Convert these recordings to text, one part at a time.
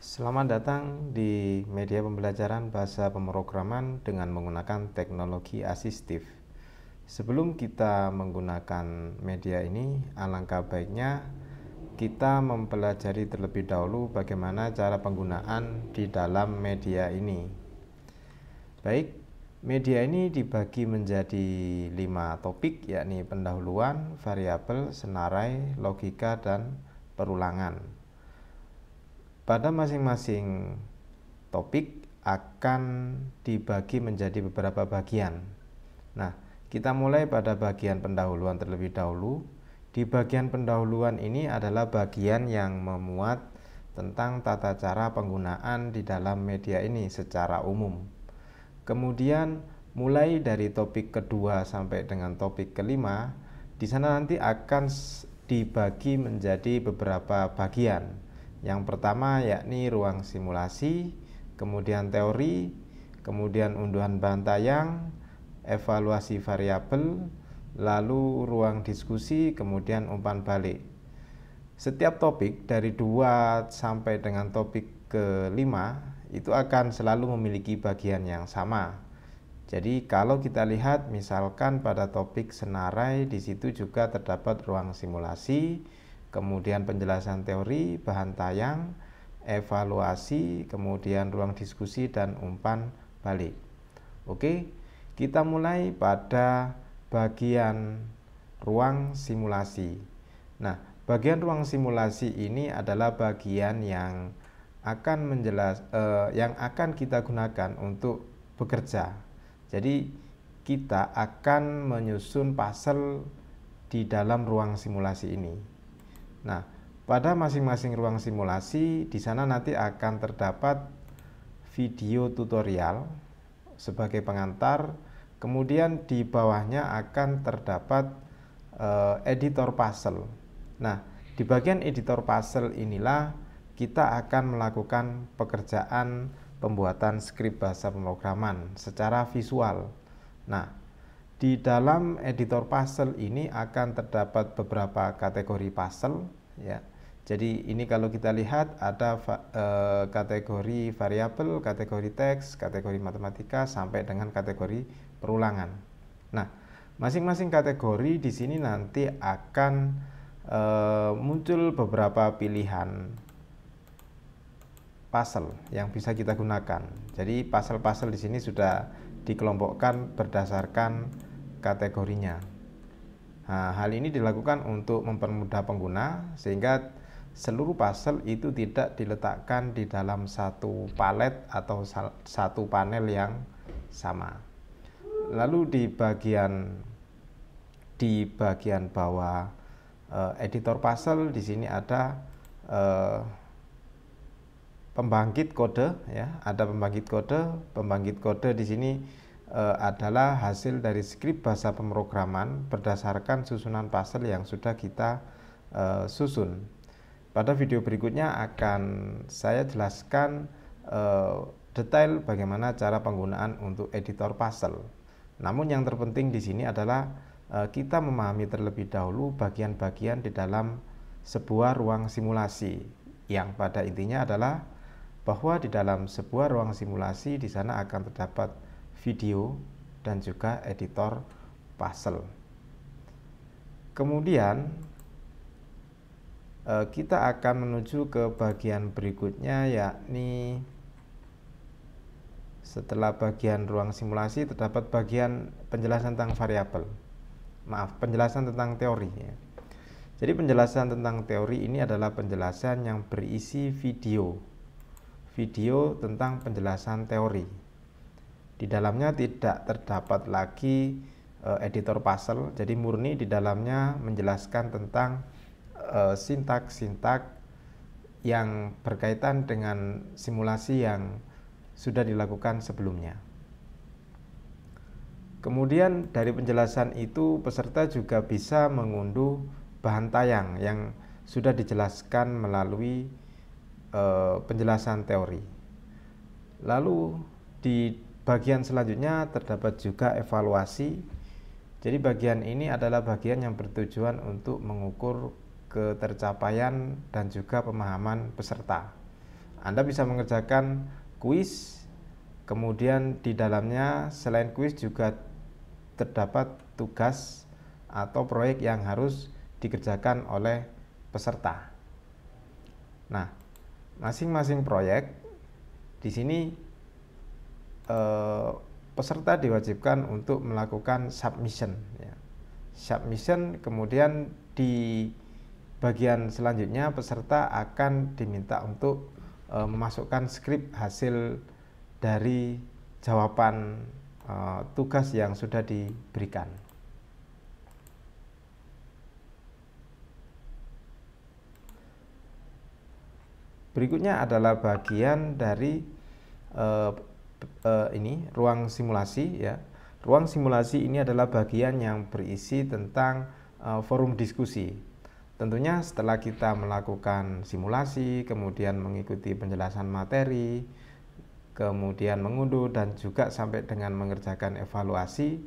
Selamat datang di media pembelajaran bahasa pemrograman dengan menggunakan teknologi asistif. Sebelum kita menggunakan media ini, alangkah baiknya kita mempelajari terlebih dahulu bagaimana cara penggunaan di dalam media ini. Baik, media ini dibagi menjadi 5 topik, yakni pendahuluan, variabel, senarai, logika, dan perulangan. Pada masing-masing topik akan dibagi menjadi beberapa bagian. Nah, kita mulai pada bagian pendahuluan terlebih dahulu. Di bagian pendahuluan ini adalah bagian yang memuat tentang tata cara penggunaan di dalam media ini secara umum. Kemudian mulai dari topik kedua sampai dengan topik kelima, di sana nanti akan dibagi menjadi beberapa bagian. Yang pertama yakni ruang simulasi, kemudian teori, kemudian unduhan bahan tayang, evaluasi variabel, lalu ruang diskusi, kemudian umpan balik. Setiap topik dari 2 sampai dengan topik ke-5 itu akan selalu memiliki bagian yang sama. Jadi kalau kita lihat misalkan pada topik senarai, di situ juga terdapat ruang simulasi, kemudian penjelasan teori, bahan tayang, evaluasi, kemudian ruang diskusi dan umpan balik. Oke, kita mulai pada bagian ruang simulasi. Nah, bagian ruang simulasi ini adalah bagian yang akan kita gunakan untuk bekerja. Jadi kita akan menyusun puzzle di dalam ruang simulasi ini. Nah, pada masing-masing ruang simulasi di sana nanti akan terdapat video tutorial sebagai pengantar. Kemudian di bawahnya akan terdapat editor puzzle. Nah, di bagian editor puzzle inilah kita akan melakukan pekerjaan pembuatan skrip bahasa pemrograman secara visual. Nah, di dalam editor puzzle ini akan terdapat beberapa kategori puzzle, ya. Jadi ini kalau kita lihat ada kategori variabel, kategori teks, kategori matematika sampai dengan kategori perulangan. Nah, masing-masing kategori di sini nanti akan muncul beberapa pilihan puzzle yang bisa kita gunakan. Jadi puzzle-puzzle di sini sudah dikelompokkan berdasarkan kategorinya. Nah, hal ini dilakukan untuk mempermudah pengguna sehingga seluruh puzzle itu tidak diletakkan di dalam satu palet atau satu panel yang sama. Lalu di bagian bawah editor puzzle di sini ada pembangkit kode, ya. Ada pembangkit kode. Pembangkit kode di sini adalah hasil dari skrip bahasa pemrograman berdasarkan susunan puzzle yang sudah kita susun. Pada video berikutnya akan saya jelaskan detail bagaimana cara penggunaan untuk editor puzzle. Namun yang terpenting di sini adalah kita memahami terlebih dahulu bagian-bagian di dalam sebuah ruang simulasi, yang pada intinya adalah bahwa di dalam sebuah ruang simulasi di sana akan terdapat video dan juga editor puzzle. Kemudian kita akan menuju ke bagian berikutnya, yakni setelah bagian ruang simulasi terdapat bagian penjelasan tentang variabel. Penjelasan tentang teori, ya. Jadi penjelasan tentang teori ini adalah penjelasan yang berisi video tentang penjelasan teori. Di dalamnya tidak terdapat lagi editor puzzle, jadi murni di dalamnya menjelaskan tentang sintak-sintak yang berkaitan dengan simulasi yang sudah dilakukan sebelumnya. Kemudian dari penjelasan itu peserta juga bisa mengunduh bahan tayang yang sudah dijelaskan melalui penjelasan teori. Lalu di bagian selanjutnya terdapat juga evaluasi. Jadi bagian ini adalah bagian yang bertujuan untuk mengukur ketercapaian dan juga pemahaman peserta. Anda bisa mengerjakan kuis, kemudian di dalamnya selain kuis juga terdapat tugas atau proyek yang harus dikerjakan oleh peserta. Nah, masing-masing proyek di sini peserta diwajibkan untuk melakukan submission. Ya. Submission, kemudian di bagian selanjutnya peserta akan diminta untuk memasukkan skrip hasil dari jawaban tugas yang sudah diberikan. Berikutnya adalah bagian dari ruang simulasi ya. Ruang simulasi ini adalah bagian yang berisi tentang forum diskusi. Tentunya setelah kita melakukan simulasi, kemudian mengikuti penjelasan materi, kemudian mengunduh dan juga sampai dengan mengerjakan evaluasi,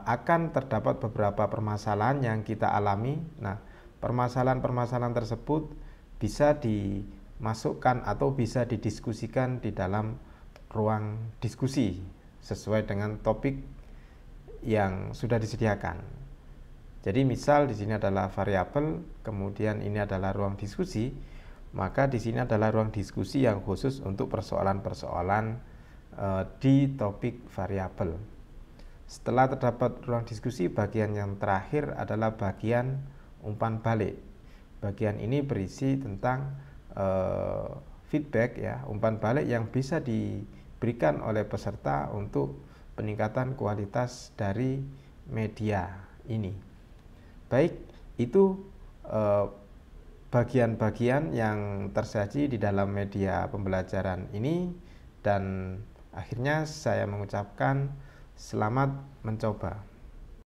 akan terdapat beberapa permasalahan yang kita alami. Nah, permasalahan-permasalahan tersebut bisa dimasukkan atau bisa didiskusikan di dalam ruang diskusi sesuai dengan topik yang sudah disediakan. Jadi misal di sini adalah variabel, kemudian ini adalah ruang diskusi, maka di sini adalah ruang diskusi yang khusus untuk persoalan-persoalan di topik variabel. Setelah terdapat ruang diskusi, bagian yang terakhir adalah bagian umpan balik. Bagian ini berisi tentang feedback ya, umpan balik yang bisa diberikan oleh peserta untuk peningkatan kualitas dari media ini. Baik, itu bagian-bagian yang tersaji di dalam media pembelajaran ini, dan akhirnya saya mengucapkan selamat mencoba.